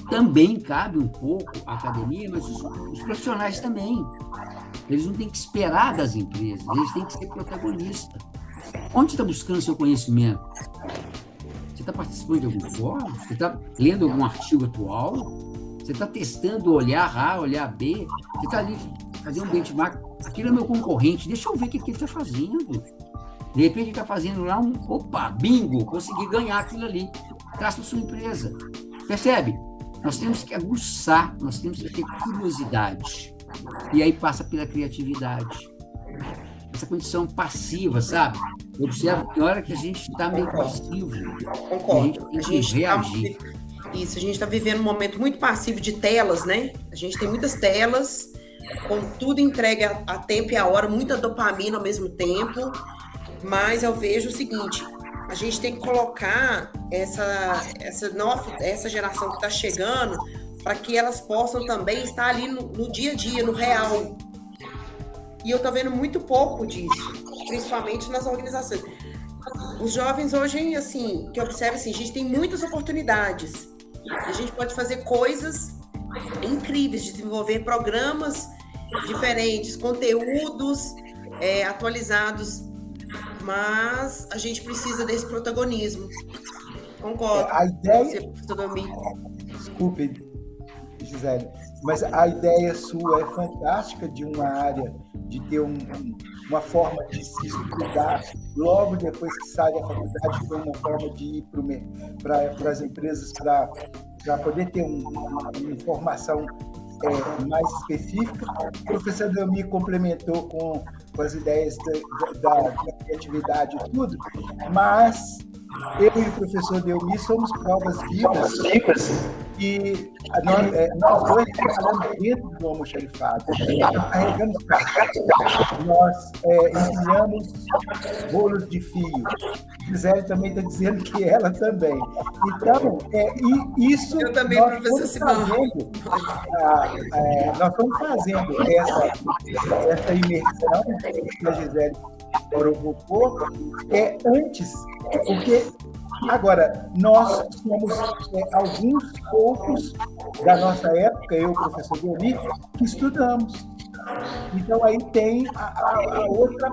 também cabe um pouco a academia, mas os profissionais também. Eles não têm que esperar das empresas, eles têm que ser protagonistas. Onde você está buscando seu conhecimento? Você está participando de algum fórum? Você está lendo algum artigo atual? Você está testando olhar A, olhar B? Você está ali fazendo um benchmark? Aquilo é meu concorrente, deixa eu ver o que ele está fazendo. De repente ele está fazendo lá opa, bingo, consegui ganhar aquilo ali. Traz para sua empresa. Percebe? Nós temos que aguçar, nós temos que ter curiosidade. E aí passa pela criatividade. Essa condição passiva, sabe? Eu observo que na hora que a gente está meio passivo, Concordo. a gente tem que reagir. Isso, a gente está vivendo um momento muito passivo de telas, né? A gente tem muitas telas, com tudo entregue a tempo e a hora, muita dopamina ao mesmo tempo, mas eu vejo o seguinte, a gente tem que colocar essa geração que está chegando para que elas possam também estar ali no dia a dia, no real. E eu estou vendo muito pouco disso, principalmente nas organizações. Os jovens hoje, assim, que eu observo, assim, a gente tem muitas oportunidades. A gente pode fazer coisas incríveis, desenvolver programas diferentes, conteúdos atualizados, mas a gente precisa desse protagonismo. Concordo. A ideia... Você, Desculpe, Gisele, mas a ideia sua é fantástica, de uma área, de ter uma forma de se estudar logo depois que sai da faculdade, ter uma forma de ir para as empresas para poder ter uma informação mais específica. O professor Delmi complementou com as ideias da criatividade e tudo, mas eu e o professor Delmi somos provas vivas e nós dois trabalhamos dentro do almoxarifado, carregamos caixa, nós empilhamos rolos de fio. Gisele também está dizendo que ela também. Então, isso eu também, nós professor Simão. Nós estamos fazendo essa imersão que a Gisele provocou antes, porque agora nós somos alguns poucos da nossa época, eu, professor Delmi, que estudamos. Então aí tem a outra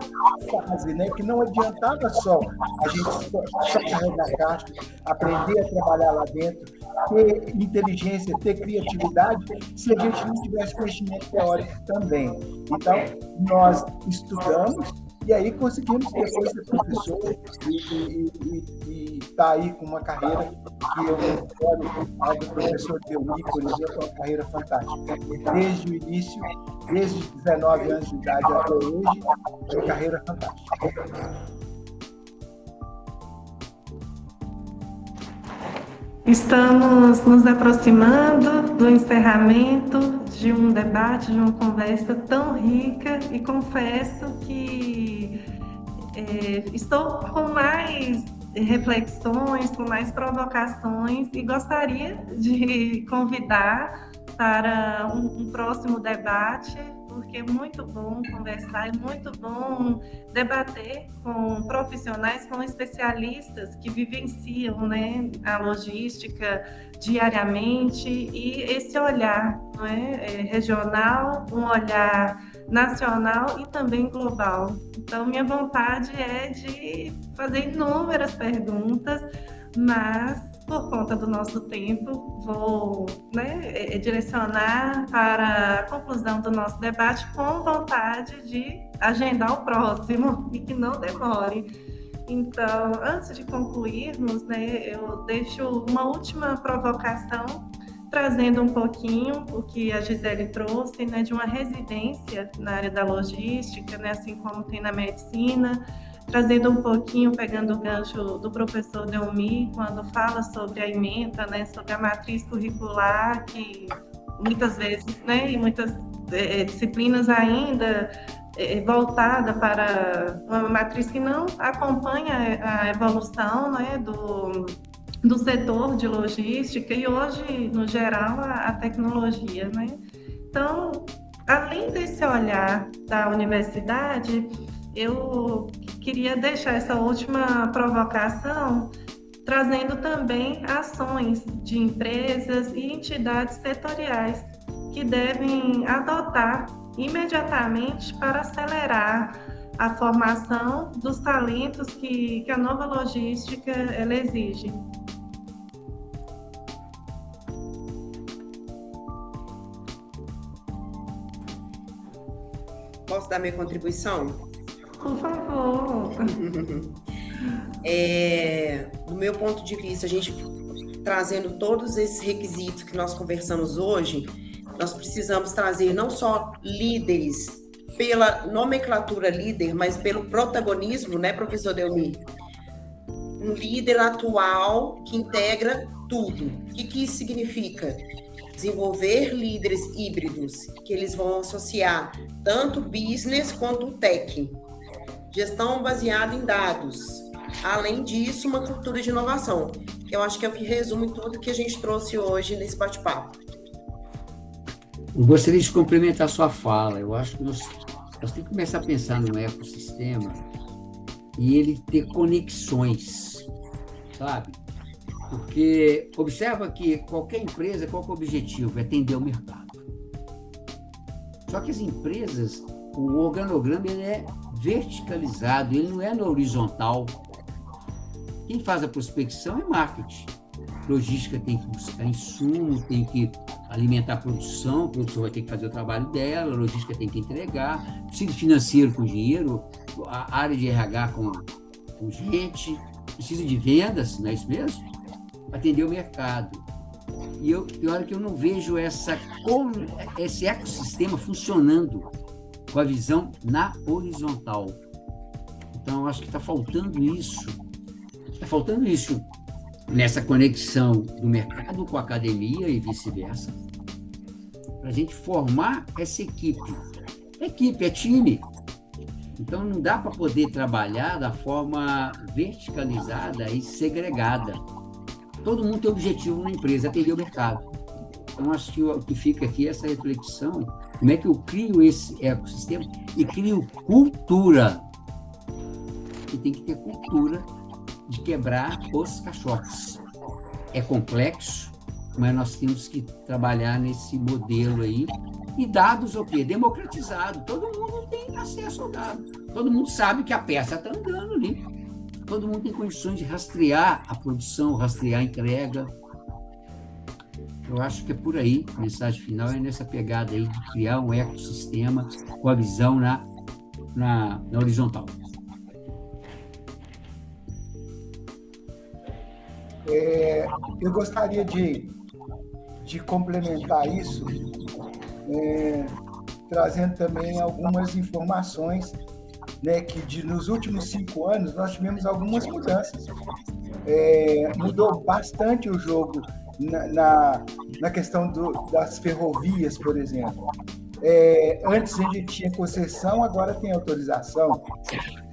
fase, né? Que não adiantava só a gente só carregar caixa, aprender a trabalhar lá dentro, ter inteligência, ter criatividade, se a gente não tivesse conhecimento teórico também. Então, nós estudamos e aí conseguimos depois ser professor e tá aí com uma carreira que eu considero a do professor Delmi, por exemplo, uma carreira fantástica. Desde o início, desde 19 anos de idade até hoje, é uma carreira fantástica. Estamos nos aproximando do encerramento de um debate, de uma conversa tão rica, e confesso que estou com mais reflexões, com mais provocações, e gostaria de convidar para um próximo debate, porque é muito bom conversar, é muito bom debater com profissionais, com especialistas que vivenciam, né, a logística diariamente, e esse olhar, não é, regional, um olhar nacional e também global. Então, minha vontade é de fazer inúmeras perguntas, mas por conta do nosso tempo, vou direcionar para a conclusão do nosso debate, com vontade de agendar o próximo e que não demore. Então, antes de concluirmos, eu deixo uma última provocação, trazendo um pouquinho o que a Gisele trouxe, de uma residência na área da logística, assim como tem na medicina, trazendo um pouquinho, pegando o gancho do professor Delmi, quando fala sobre a ementa, sobre a matriz curricular, que muitas vezes, em muitas disciplinas ainda, voltada para uma matriz que não acompanha a evolução do setor de logística e hoje, no geral, a tecnologia. Então, além desse olhar da universidade, eu queria deixar essa última provocação trazendo também ações de empresas e entidades setoriais que devem adotar imediatamente para acelerar a formação dos talentos que a nova logística ela exige. Posso dar minha contribuição? Por favor. Do meu ponto de vista, a gente trazendo todos esses requisitos que nós conversamos hoje, nós precisamos trazer não só líderes pela nomenclatura líder, mas pelo protagonismo, né, professor Delmir? Um líder atual que integra tudo. O que isso significa? Desenvolver líderes híbridos, que eles vão associar tanto business quanto tech. Gestão baseada em dados. Além disso, uma cultura de inovação. Eu acho que é o que resume tudo que a gente trouxe hoje nesse bate-papo. Eu gostaria de complementar a sua fala. Eu acho que nós temos que começar a pensar no ecossistema e ele ter conexões, sabe? Porque observa que qualquer empresa, qual que é o objetivo? É atender o mercado. Só que as empresas, o organograma ele é verticalizado, ele não é no horizontal. Quem faz a prospecção é marketing. Logística tem que buscar insumo, tem que alimentar a produção vai ter que fazer o trabalho dela, a logística tem que entregar, precisa de financeiro com dinheiro, a área de RH com gente, precisa de vendas, não é isso mesmo? Atender o mercado. E pior é que eu não vejo esse ecossistema funcionando com a visão na horizontal. Então, eu acho que está faltando isso. Está faltando isso nessa conexão do mercado com a academia e vice-versa, para a gente formar essa equipe. Equipe é time. Então, não dá para poder trabalhar da forma verticalizada e segregada. Todo mundo tem objetivo na empresa, atender o mercado. Então, acho que o que fica aqui é essa reflexão, como é que eu crio esse ecossistema e crio cultura. E tem que ter cultura de quebrar os caixotes. É complexo, mas nós temos que trabalhar nesse modelo aí. E dados o quê? Democratizado. Todo mundo tem acesso ao dado. Todo mundo sabe que a peça está andando ali. Todo mundo tem condições de rastrear a produção, rastrear a entrega. Eu acho que é por aí. A mensagem final é nessa pegada aí de criar um ecossistema com a visão na horizontal. Eu gostaria de complementar isso, trazendo também algumas informações, né, que nos últimos 5 anos nós tivemos algumas mudanças. Mudou bastante o jogo na questão das ferrovias, por exemplo. Antes a gente tinha concessão, agora tem autorização.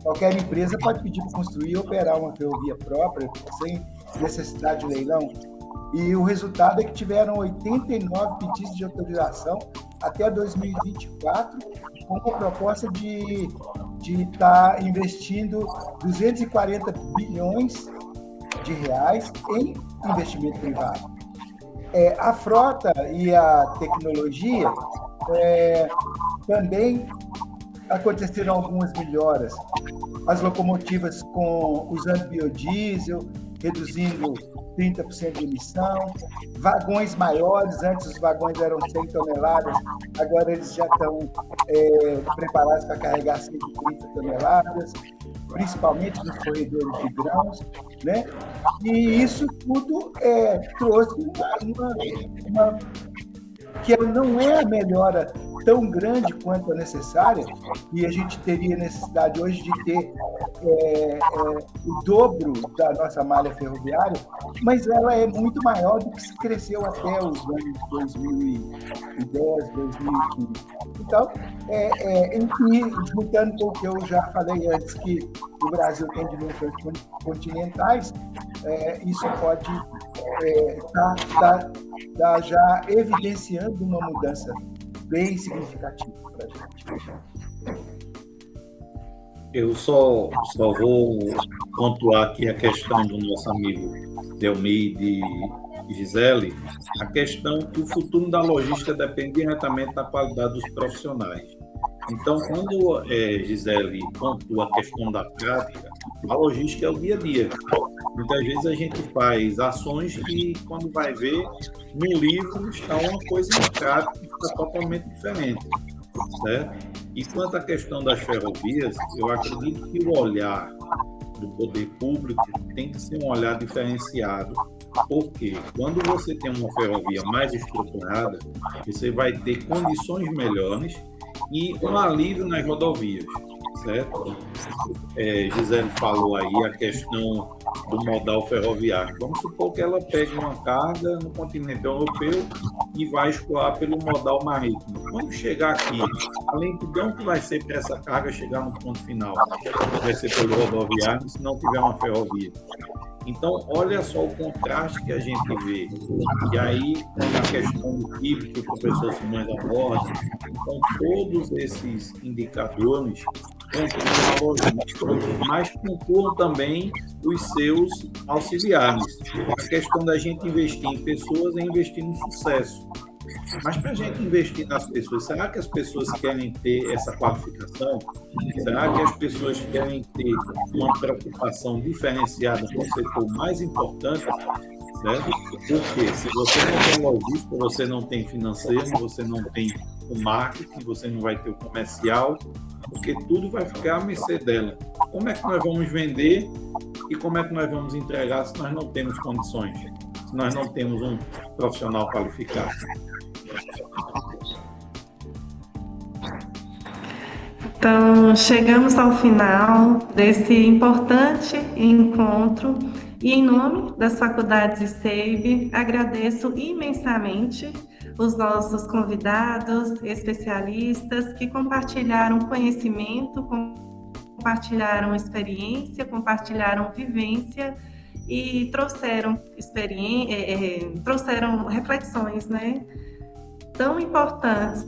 Qualquer empresa pode pedir para construir e operar uma ferrovia própria, sem necessidade de leilão. E o resultado é que tiveram 89 pedidos de autorização até 2024, com a proposta de estar investindo 240 bilhões de reais em investimento privado. A frota e a tecnologia também aconteceram algumas melhoras. As locomotivas usando biodiesel, reduzindo 30% de emissão, vagões maiores, antes os vagões eram 100 toneladas, agora eles já estão preparados para carregar 130 toneladas, principalmente nos corredores de grãos, né? E isso tudo trouxe uma que não é a melhora tão grande quanto a necessária, e a gente teria necessidade hoje de ter o dobro da nossa malha ferroviária, mas ela é muito maior do que se cresceu até os anos 2010, 2015. Então, juntando com o que eu já falei antes, que o Brasil tem dimensões continentais, isso pode estar já evidenciando uma mudança bem significativa para a gente. Eu só vou pontuar aqui a questão do nosso amigo Delmide e Gisele, a questão que o futuro da logística depende diretamente da qualidade dos profissionais. Então, quando Gisele pontua a questão da prática, a logística é o dia a dia. Muitas vezes a gente faz ações que, quando vai ver, no livro está uma coisa em prática que está totalmente diferente, certo? E quanto à questão das ferrovias, eu acredito que o olhar do poder público tem que ser um olhar diferenciado, porque quando você tem uma ferrovia mais estruturada, você vai ter condições melhores e um alívio nas rodovias, certo? Gisele falou aí a questão do modal ferroviário. Vamos supor que ela pegue uma carga no continente europeu e vai escoar pelo modal marítimo. Quando chegar aqui, a lentidão que vai ser para essa carga chegar no ponto final vai ser pelo rodoviário, se não tiver uma ferrovia. Então, olha só o contraste que a gente vê. E aí, a questão do PIB que o professor Simões aborda, então, todos esses indicadores pontuam a logística, mas pontuam também os seus auxiliares. A questão da gente investir em pessoas é investir no sucesso. Mas para a gente investir nas pessoas, será que as pessoas querem ter essa qualificação? Será que as pessoas querem ter uma preocupação diferenciada com o setor mais importante? Certo? Porque se você não tem logística, você não tem financeiro, você não tem o marketing, você não vai ter o comercial, porque tudo vai ficar à mercê dela. Como é que nós vamos vender e como é que nós vamos entregar se nós não temos condições? Se nós não temos um profissional qualificado? Então, chegamos ao final desse importante encontro e, em nome das faculdades ICEIB, agradeço imensamente os nossos convidados, especialistas, que compartilharam conhecimento, compartilharam experiência, compartilharam vivência e trouxeram reflexões, né, tão importantes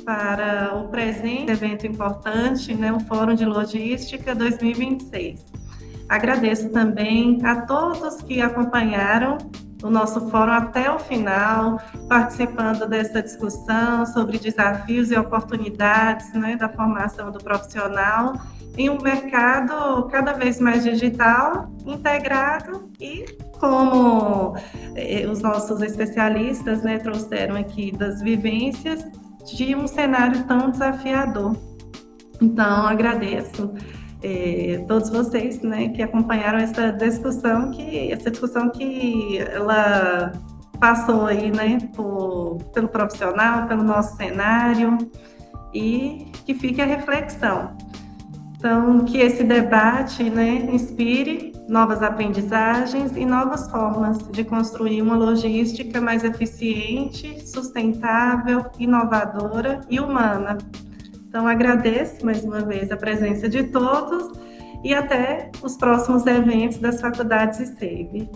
para o presente evento importante, né, o Fórum de Logística 2026. Agradeço também a todos que acompanharam o nosso fórum até o final, participando dessa discussão sobre desafios e oportunidades, né, da formação do profissional em um mercado cada vez mais digital, integrado e como os nossos especialistas, né, trouxeram aqui das vivências de um cenário tão desafiador. Então, agradeço todos vocês, né, que acompanharam essa discussão que ela passou aí, né, pelo profissional, pelo nosso cenário, e que fique a reflexão. Então, que esse debate, né, inspire novas aprendizagens e novas formas de construir uma logística mais eficiente, sustentável, inovadora e humana. Então, agradeço mais uma vez a presença de todos e até os próximos eventos das faculdades ICEIB.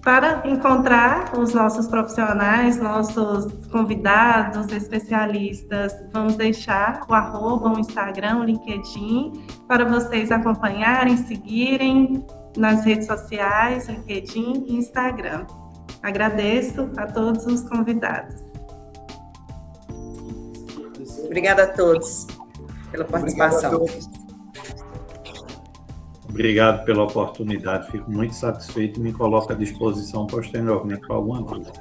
Para encontrar os nossos profissionais, nossos convidados, especialistas, vamos deixar o Instagram, o LinkedIn, para vocês acompanharem, seguirem nas redes sociais, LinkedIn e Instagram. Agradeço a todos os convidados. Obrigada a todos pela participação. Obrigado pela oportunidade, fico muito satisfeito e me coloco à disposição posteriormente para alguma dúvida.